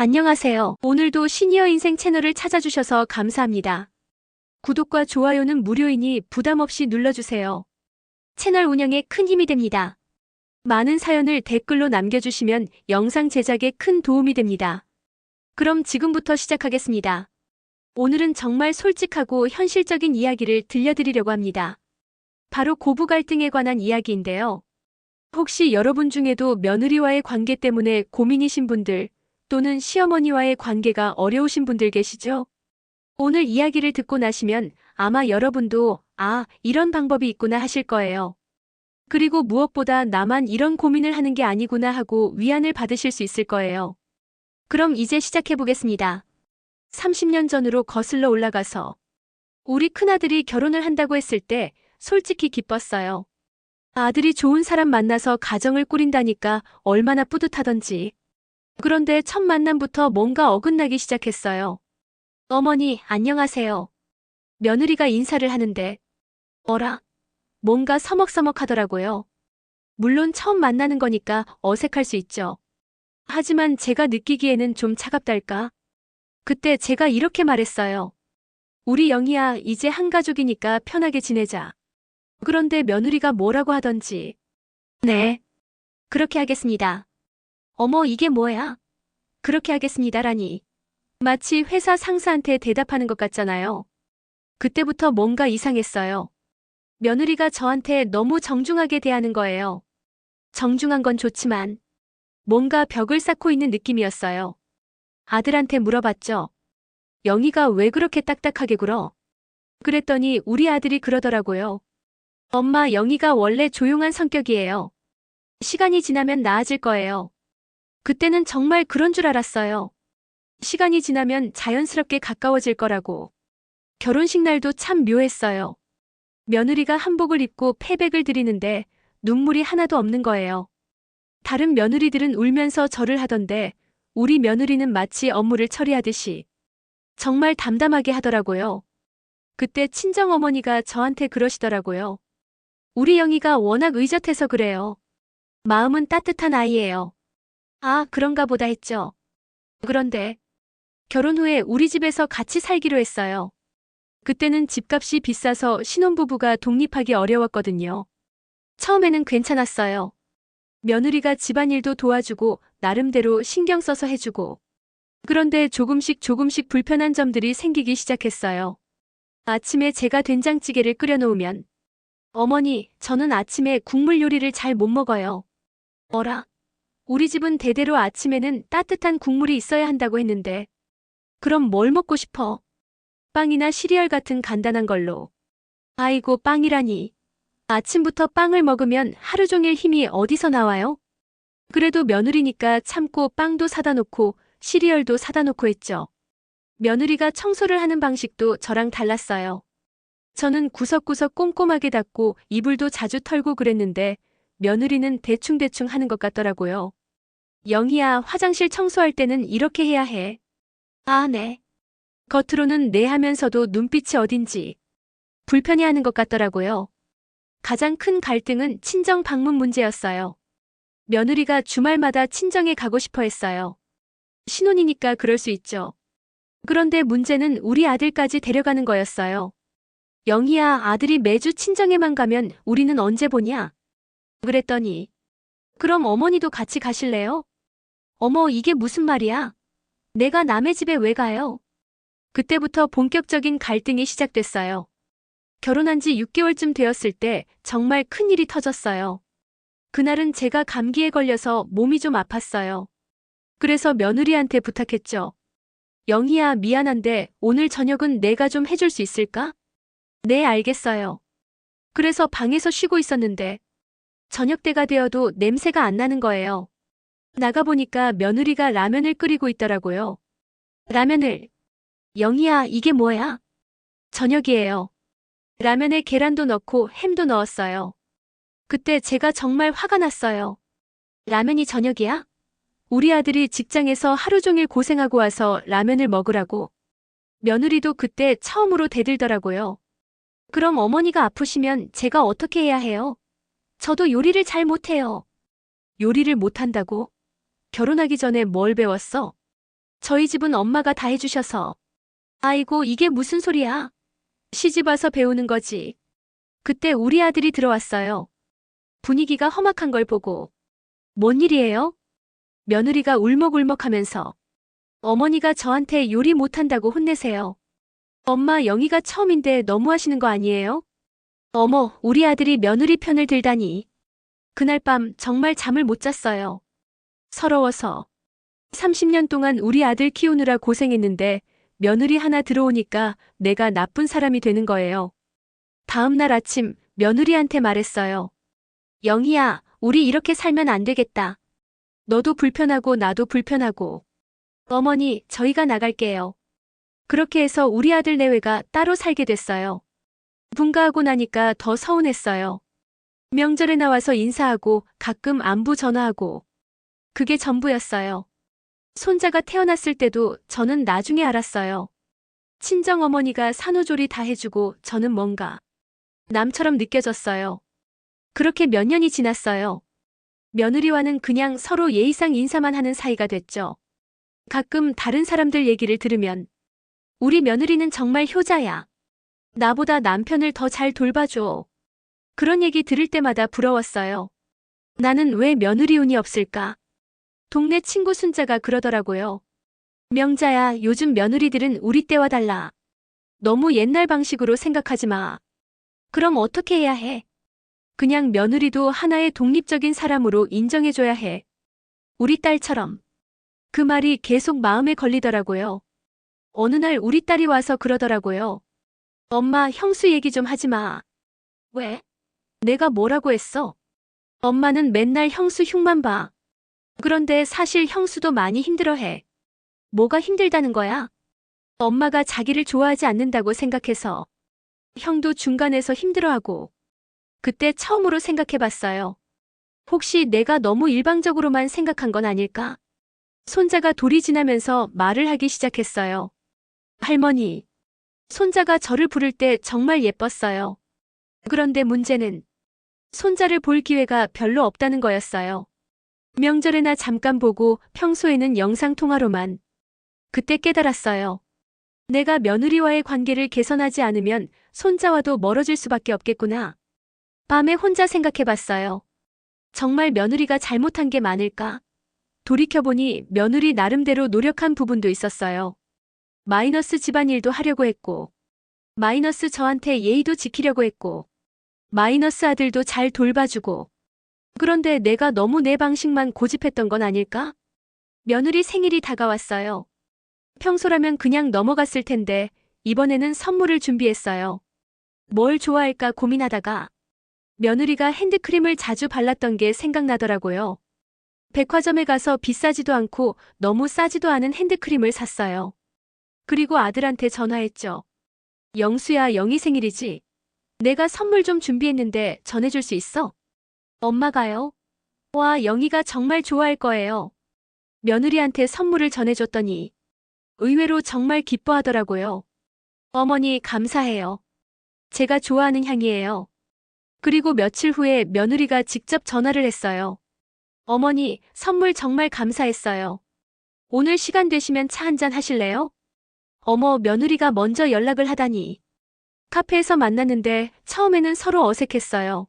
안녕하세요. 오늘도 시니어 인생 채널을 찾아주셔서 감사합니다. 구독과 좋아요는 무료이니 부담 없이 눌러주세요. 채널 운영에 큰 힘이 됩니다. 많은 사연을 댓글로 남겨주시면 영상 제작에 큰 도움이 됩니다. 그럼 지금부터 시작하겠습니다. 오늘은 정말 솔직하고 현실적인 이야기를 들려드리려고 합니다. 바로 고부 갈등에 관한 이야기인데요. 혹시 여러분 중에도 며느리와의 관계 때문에 고민이신 분들, 또는 시어머니와의 관계가 어려우신 분들 계시죠? 오늘 이야기를 듣고 나시면 아마 여러분도 이런 방법이 있구나 하실 거예요. 그리고 무엇보다 나만 이런 고민을 하는 게 아니구나 하고 위안을 받으실 수 있을 거예요. 그럼 이제 시작해 보겠습니다. 30년 전으로 거슬러 올라가서 우리 큰아들이 결혼을 한다고 했을 때 솔직히 기뻤어요. 아들이 좋은 사람 만나서 가정을 꾸린다니까 얼마나 뿌듯하던지. 그런데 첫 만남부터 뭔가 어긋나기 시작했어요. 어머니, 안녕하세요. 며느리가 인사를 하는데, 어라? 뭔가 서먹서먹하더라고요. 물론 처음 만나는 거니까 어색할 수 있죠. 하지만 제가 느끼기에는 좀 차갑달까? 그때 제가 이렇게 말했어요. 우리 영희야, 이제 한 가족이니까 편하게 지내자. 그런데 며느리가 뭐라고 하던지. 네. 그렇게 하겠습니다. 어머, 이게 뭐야? 그렇게 하겠습니다라니. 마치 회사 상사한테 대답하는 것 같잖아요. 그때부터 뭔가 이상했어요. 며느리가 저한테 너무 정중하게 대하는 거예요. 정중한 건 좋지만 뭔가 벽을 쌓고 있는 느낌이었어요. 아들한테 물어봤죠. 영희가 왜 그렇게 딱딱하게 굴어? 그랬더니 우리 아들이 그러더라고요. 엄마, 영희가 원래 조용한 성격이에요. 시간이 지나면 나아질 거예요. 그때는 정말 그런 줄 알았어요. 시간이 지나면 자연스럽게 가까워질 거라고. 결혼식 날도 참 묘했어요. 며느리가 한복을 입고 패백을 드리는데 눈물이 하나도 없는 거예요. 다른 며느리들은 울면서 절을 하던데 우리 며느리는 마치 업무를 처리하듯이 정말 담담하게 하더라고요. 그때 친정어머니가 저한테 그러시더라고요. 우리 영희가 워낙 의젓해서 그래요. 마음은 따뜻한 아이예요. 그런가 보다 했죠. 그런데 결혼 후에 우리 집에서 같이 살기로 했어요. 그때는 집값이 비싸서 신혼부부가 독립하기 어려웠거든요. 처음에는 괜찮았어요. 며느리가 집안일도 도와주고 나름대로 신경 써서 해주고. 그런데 조금씩 불편한 점들이 생기기 시작했어요. 아침에 제가 된장찌개를 끓여놓으면 어머니, 저는 아침에 국물 요리를 잘 못 먹어요. 어라? 우리 집은 대대로 아침에는 따뜻한 국물이 있어야 한다고 했는데 그럼 뭘 먹고 싶어? 빵이나 시리얼 같은 간단한 걸로. 아이고, 빵이라니. 아침부터 빵을 먹으면 하루 종일 힘이 어디서 나와요? 그래도 며느리니까 참고 빵도 사다 놓고 시리얼도 사다 놓고 했죠. 며느리가 청소를 하는 방식도 저랑 달랐어요. 저는 구석구석 꼼꼼하게 닦고 이불도 자주 털고 그랬는데 며느리는 대충대충 하는 것 같더라고요. 영희야, 화장실 청소할 때는 이렇게 해야 해. 네. 겉으로는 네 하면서도 눈빛이 어딘지 불편해하는 것 같더라고요. 가장 큰 갈등은 친정 방문 문제였어요. 며느리가 주말마다 친정에 가고 싶어 했어요. 신혼이니까 그럴 수 있죠. 그런데 문제는 우리 아들까지 데려가는 거였어요. 영희야, 아들이 매주 친정에만 가면 우리는 언제 보냐? 그랬더니 그럼 어머니도 같이 가실래요? 어머, 이게 무슨 말이야? 내가 남의 집에 왜 가요? 그때부터 본격적인 갈등이 시작됐어요. 결혼한 지 6개월쯤 되었을 때 정말 큰일이 터졌어요. 그날은 제가 감기에 걸려서 몸이 좀 아팠어요. 그래서 며느리한테 부탁했죠. 영희야, 미안한데 오늘 저녁은 내가 좀 해줄 수 있을까? 네, 알겠어요. 그래서 방에서 쉬고 있었는데 저녁 때가 되어도 냄새가 안 나는 거예요. 나가보니까 며느리가 라면을 끓이고 있더라고요. 라면을. 영희야, 이게 뭐야? 저녁이에요. 라면에 계란도 넣고 햄도 넣었어요. 그때 제가 정말 화가 났어요. 라면이 저녁이야? 우리 아들이 직장에서 하루 종일 고생하고 와서 라면을 먹으라고. 며느리도 그때 처음으로 대들더라고요. 그럼 어머니가 아프시면 제가 어떻게 해야 해요? 저도 요리를 잘 못해요. 요리를 못한다고? 결혼하기 전에 뭘 배웠어? 저희 집은 엄마가 다 해주셔서. 아이고, 이게 무슨 소리야? 시집 와서 배우는 거지. 그때 우리 아들이 들어왔어요. 분위기가 험악한 걸 보고. 뭔 일이에요? 며느리가 울먹울먹하면서. 어머니가 저한테 요리 못한다고 혼내세요. 엄마, 영희가 처음인데 너무하시는 거 아니에요? 어머, 우리 아들이 며느리 편을 들다니. 그날 밤 정말 잠을 못 잤어요. 서러워서. 30년 동안 우리 아들 키우느라 고생했는데 며느리 하나 들어오니까 내가 나쁜 사람이 되는 거예요. 다음 날 아침 며느리한테 말했어요. 영희야, 우리 이렇게 살면 안 되겠다. 너도 불편하고 나도 불편하고. 어머니, 저희가 나갈게요. 그렇게 해서 우리 아들 내외가 따로 살게 됐어요. 분가하고 나니까 더 서운했어요. 명절에 나와서 인사하고 가끔 안부 전화하고. 그게 전부였어요. 손자가 태어났을 때도 저는 나중에 알았어요. 친정어머니가 산후조리 다 해주고 저는 뭔가 남처럼 느껴졌어요. 그렇게 몇 년이 지났어요. 며느리와는 그냥 서로 예의상 인사만 하는 사이가 됐죠. 가끔 다른 사람들 얘기를 들으면 우리 며느리는 정말 효자야. 나보다 남편을 더 잘 돌봐줘. 그런 얘기 들을 때마다 부러웠어요. 나는 왜 며느리 운이 없을까? 동네 친구 순자가 그러더라고요. 명자야, 요즘 며느리들은 우리 때와 달라. 너무 옛날 방식으로 생각하지 마. 그럼 어떻게 해야 해? 그냥 며느리도 하나의 독립적인 사람으로 인정해줘야 해. 우리 딸처럼. 그 말이 계속 마음에 걸리더라고요. 어느 날 우리 딸이 와서 그러더라고요. 엄마, 형수 얘기 좀 하지 마. 왜? 내가 뭐라고 했어? 엄마는 맨날 형수 흉만 봐. 그런데 사실 형수도 많이 힘들어해. 뭐가 힘들다는 거야? 엄마가 자기를 좋아하지 않는다고 생각해서. 형도 중간에서 힘들어하고. 그때 처음으로 생각해봤어요. 혹시 내가 너무 일방적으로만 생각한 건 아닐까? 손자가 돌이 지나면서 말을 하기 시작했어요. 할머니. 손자가 저를 부를 때 정말 예뻤어요. 그런데 문제는 손자를 볼 기회가 별로 없다는 거였어요. 명절에나 잠깐 보고 평소에는 영상통화로만. 그때 깨달았어요. 내가 며느리와의 관계를 개선하지 않으면 손자와도 멀어질 수밖에 없겠구나. 밤에 혼자 생각해봤어요. 정말 며느리가 잘못한 게 많을까? 돌이켜보니 며느리 나름대로 노력한 부분도 있었어요. 마이너스 집안일도 하려고 했고, 마이너스 저한테 예의도 지키려고 했고, 마이너스 아들도 잘 돌봐주고. 그런데 내가 너무 내 방식만 고집했던 건 아닐까? 며느리 생일이 다가왔어요. 평소라면 그냥 넘어갔을 텐데 이번에는 선물을 준비했어요. 뭘 좋아할까 고민하다가 며느리가 핸드크림을 자주 발랐던 게 생각나더라고요. 백화점에 가서 비싸지도 않고 너무 싸지도 않은 핸드크림을 샀어요. 그리고 아들한테 전화했죠. 영수야, 영희 생일이지? 내가 선물 좀 준비했는데 전해줄 수 있어? 엄마가요? 와, 영희가 정말 좋아할 거예요. 며느리한테 선물을 전해줬더니 의외로 정말 기뻐하더라고요. 어머니, 감사해요. 제가 좋아하는 향이에요. 그리고 며칠 후에 며느리가 직접 전화를 했어요. 어머니, 선물 정말 감사했어요. 오늘 시간 되시면 차 한잔 하실래요? 어머, 며느리가 먼저 연락을 하다니. 카페에서 만났는데 처음에는 서로 어색했어요.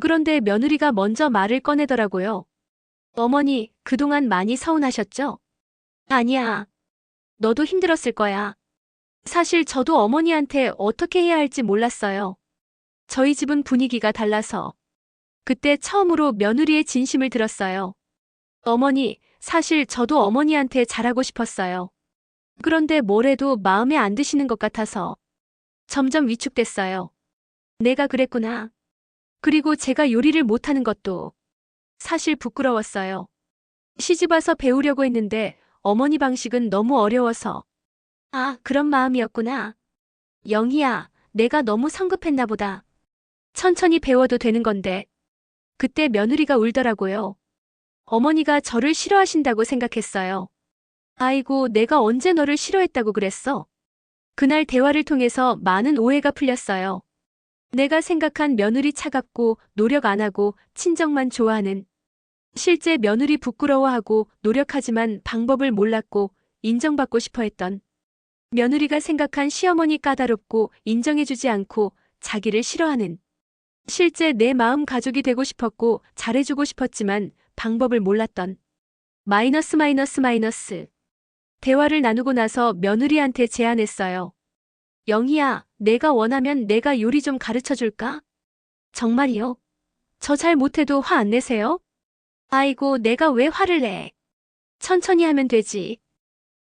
그런데 며느리가 먼저 말을 꺼내더라고요. 어머니, 그동안 많이 서운하셨죠? 아니야. 너도 힘들었을 거야. 사실 저도 어머니한테 어떻게 해야 할지 몰랐어요. 저희 집은 분위기가 달라서. 그때 처음으로 며느리의 진심을 들었어요. 어머니, 사실 저도 어머니한테 잘하고 싶었어요. 그런데 뭘 해도 마음에 안 드시는 것 같아서 점점 위축됐어요. 내가 그랬구나. 그리고 제가 요리를 못하는 것도 사실 부끄러웠어요. 시집 와서 배우려고 했는데 어머니 방식은 너무 어려워서. 아, 그런 마음이었구나. 영희야, 내가 너무 성급했나 보다. 천천히 배워도 되는 건데. 그때 며느리가 울더라고요. 어머니가 저를 싫어하신다고 생각했어요. 아이고, 내가 언제 너를 싫어했다고 그랬어? 그날 대화를 통해서 많은 오해가 풀렸어요. 내가 생각한 며느리 차갑고 노력 안 하고 친정만 좋아하는. 실제 며느리 부끄러워하고 노력하지만 방법을 몰랐고 인정받고 싶어 했던 며느리가 생각한 시어머니 까다롭고 인정해주지 않고 자기를 싫어하는 실제 내 마음 가족이 되고 싶었고 잘해주고 싶었지만 방법을 몰랐던 마이너스. 대화를 나누고 나서 며느리한테 제안했어요. 영희야, 내가 원하면 내가 요리 좀 가르쳐 줄까? 정말이요? 저 잘 못해도 화 안 내세요? 아이고, 내가 왜 화를 내? 천천히 하면 되지.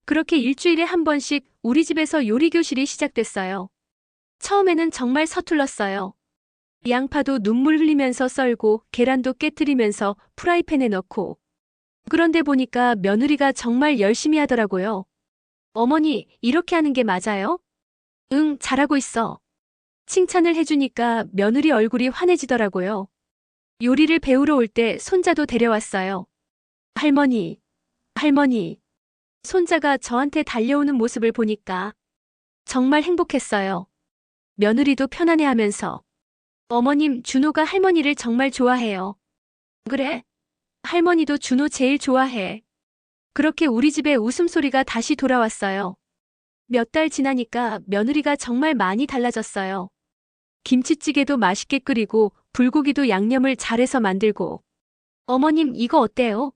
그렇게 일주일에 한 번씩 우리 집에서 요리 교실이 시작됐어요. 처음에는 정말 서툴렀어요. 양파도 눈물 흘리면서 썰고 계란도 깨트리면서 프라이팬에 넣고. 그런데 보니까 며느리가 정말 열심히 하더라고요. 어머니, 이렇게 하는 게 맞아요? 응, 잘하고 있어. 칭찬을 해주니까 며느리 얼굴이 환해지더라고요. 요리를 배우러 올 때 손자도 데려왔어요. 할머니. 손자가 저한테 달려오는 모습을 보니까 정말 행복했어요. 며느리도 편안해하면서 어머님, 준호가 할머니를 정말 좋아해요. 그래? 할머니도 준호 제일 좋아해. 그렇게 우리 집에 웃음소리가 다시 돌아왔어요. 몇 달 지나니까 며느리가 정말 많이 달라졌어요. 김치찌개도 맛있게 끓이고 불고기도 양념을 잘해서 만들고. 어머님, 이거 어때요?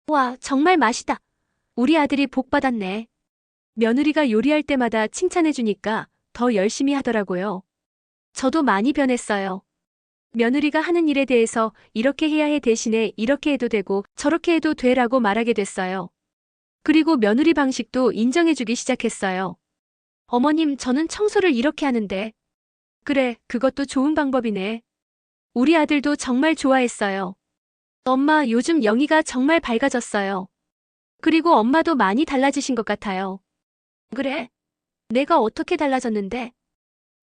와, 정말 맛있다. 우리 아들이 복 받았네. 며느리가 요리할 때마다 칭찬해주니까 더 열심히 하더라고요. 저도 많이 변했어요. 며느리가 하는 일에 대해서 이렇게 해야 해 대신에 이렇게 해도 되고 저렇게 해도 돼라고 말하게 됐어요. 그리고 며느리 방식도 인정해주기 시작했어요. 어머님, 저는 청소를 이렇게 하는데. 그래, 그것도 좋은 방법이네. 우리 아들도 정말 좋아했어요. 엄마, 요즘 영희가 정말 밝아졌어요. 그리고 엄마도 많이 달라지신 것 같아요. 그래? 내가 어떻게 달라졌는데?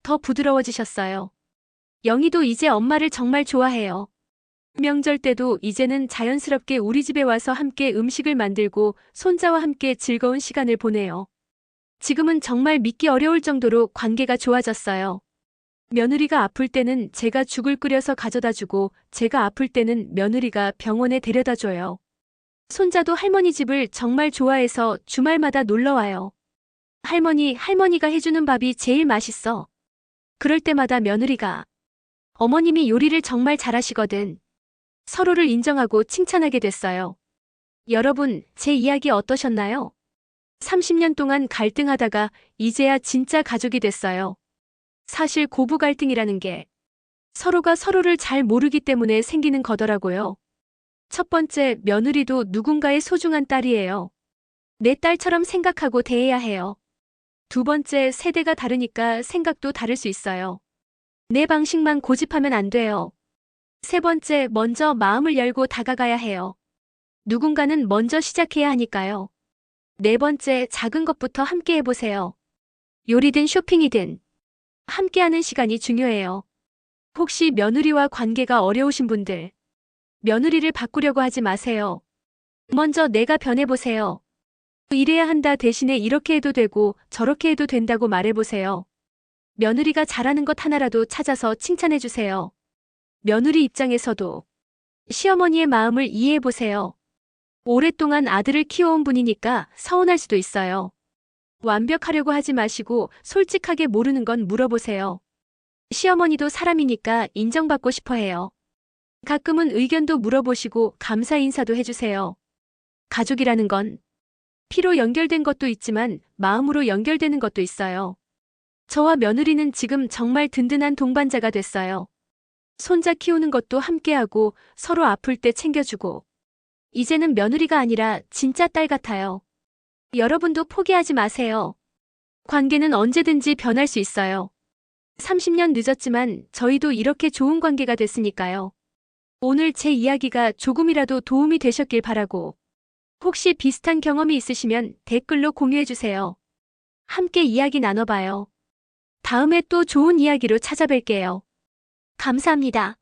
더 부드러워지셨어요. 영희도 이제 엄마를 정말 좋아해요. 명절 때도 이제는 자연스럽게 우리 집에 와서 함께 음식을 만들고 손자와 함께 즐거운 시간을 보내요. 지금은 정말 믿기 어려울 정도로 관계가 좋아졌어요. 며느리가 아플 때는 제가 죽을 끓여서 가져다 주고 제가 아플 때는 며느리가 병원에 데려다 줘요. 손자도 할머니 집을 정말 좋아해서 주말마다 놀러 와요. 할머니가 해주는 밥이 제일 맛있어. 그럴 때마다 며느리가 어머님이 요리를 정말 잘하시거든. 서로를 인정하고 칭찬하게 됐어요. 여러분, 제 이야기 어떠셨나요? 30년 동안 갈등하다가 이제야 진짜 가족이 됐어요. 사실 고부 갈등이라는 게 서로가 서로를 잘 모르기 때문에 생기는 거더라고요. 첫 번째, 며느리도 누군가의 소중한 딸이에요. 내 딸처럼 생각하고 대해야 해요. 두 번째, 세대가 다르니까 생각도 다를 수 있어요. 내 방식만 고집하면 안 돼요. 세 번째, 먼저 마음을 열고 다가가야 해요. 누군가는 먼저 시작해야 하니까요. 네 번째, 작은 것부터 함께 해보세요. 요리든 쇼핑이든 함께하는 시간이 중요해요. 혹시 며느리와 관계가 어려우신 분들, 며느리를 바꾸려고 하지 마세요. 먼저 내가 변해보세요. 이래야 한다 대신에 이렇게 해도 되고 저렇게 해도 된다고 말해보세요. 며느리가 잘하는 것 하나라도 찾아서 칭찬해주세요. 며느리 입장에서도 시어머니의 마음을 이해해보세요. 오랫동안 아들을 키워온 분이니까 서운할 수도 있어요. 완벽하려고 하지 마시고 솔직하게 모르는 건 물어보세요. 시어머니도 사람이니까 인정받고 싶어 해요. 가끔은 의견도 물어보시고 감사 인사도 해주세요. 가족이라는 건 피로 연결된 것도 있지만 마음으로 연결되는 것도 있어요. 저와 며느리는 지금 정말 든든한 동반자가 됐어요. 손자 키우는 것도 함께하고 서로 아플 때 챙겨주고. 이제는 며느리가 아니라 진짜 딸 같아요. 여러분도 포기하지 마세요. 관계는 언제든지 변할 수 있어요. 30년 늦었지만 저희도 이렇게 좋은 관계가 됐으니까요. 오늘 제 이야기가 조금이라도 도움이 되셨길 바라고. 혹시 비슷한 경험이 있으시면 댓글로 공유해주세요. 함께 이야기 나눠봐요. 다음에 또 좋은 이야기로 찾아뵐게요. 감사합니다.